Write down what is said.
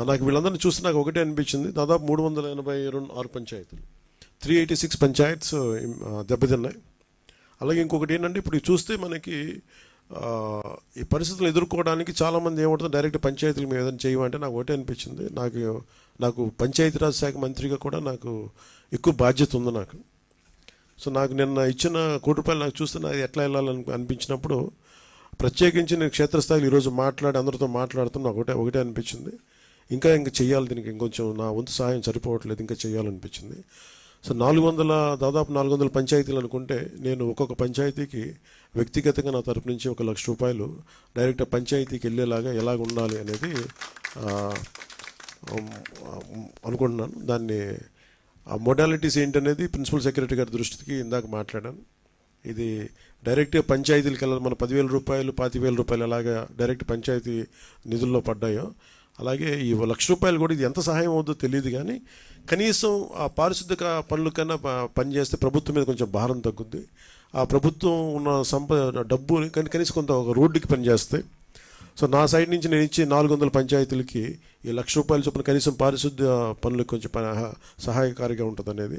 నాకు వీళ్ళందరినీ చూస్తే నాకు ఒకటే అనిపించింది, దాదాపు 386 పంచాయతీలు, 386 పంచాయత్స్ దెబ్బతిన్నాయి. అలాగే ఇంకొకటి ఏంటంటే, ఇప్పుడు చూస్తే మనకి ఈ పరిస్థితులు ఎదుర్కోవడానికి చాలామంది ఏమంటుంది, డైరెక్ట్ పంచాయతీలు మేము ఏదైనా చేయమంటే నాకు ఒకటే అనిపించింది, నాకు పంచాయతీరాజ్ శాఖ మంత్రిగా కూడా నాకు ఎక్కువ బాధ్యత ఉంది నాకు. సో నాకు నిన్న ఇచ్చిన ₹1 నాకు చూస్తే నాకు ఎట్లా వెళ్ళాలని అనిపించినప్పుడు, ప్రత్యేకించి నేను క్షేత్రస్థాయిలో ఈరోజు అందరితో మాట్లాడుతున్నా ఒకటే అనిపించింది, ఇంకా చేయాలి, దీనికి ఇంకొంచెం నా వంతు సహాయం సరిపోవట్లేదు, ఇంకా చేయాలనిపించింది. సో దాదాపు 400 పంచాయతీలు అనుకుంటే, నేను ఒక్కొక్క పంచాయతీకి వ్యక్తిగతంగా నా తరపు నుంచి ₹1,00,000 డైరెక్ట్ పంచాయతీకి వెళ్ళేలాగా ఎలాగ ఉండాలి అనేది అనుకుంటున్నాను. దాన్ని ఆ మోడాలిటీస్ ఏంటనేది ప్రిన్సిపల్ సెక్రటరీ గారి దృష్టికి ఇందాక మాట్లాడాను. ఇది డైరెక్ట్గా పంచాయతీలకు వెళ్ళాలి. మన ₹10,000, ₹25,000 ఎలాగా డైరెక్ట్ పంచాయతీ నిధుల్లో పడ్డాయో, అలాగే ఈ ₹1,00,000 కూడా ఇది ఎంత సహాయం అవుతుందో తెలియదు, కానీ కనీసం ఆ పారిశుద్ధ్య పనుల కన్నా పనిచేస్తే ప్రభుత్వం మీద కొంచెం భారం తగ్గుద్ది. ఆ ప్రభుత్వం ఉన్న డబ్బు కనీసం కొంత ఒక రోడ్డుకి పనిచేస్తాయి. సో నా సైడ్ నుంచి నేను ఇచ్చే 400 పంచాయతీలకి ఈ ₹1,00,000 చొప్పున కనీసం పారిశుద్ధ్య పనులకు కొంచెం సహాయకారిగా ఉంటుంది అనేది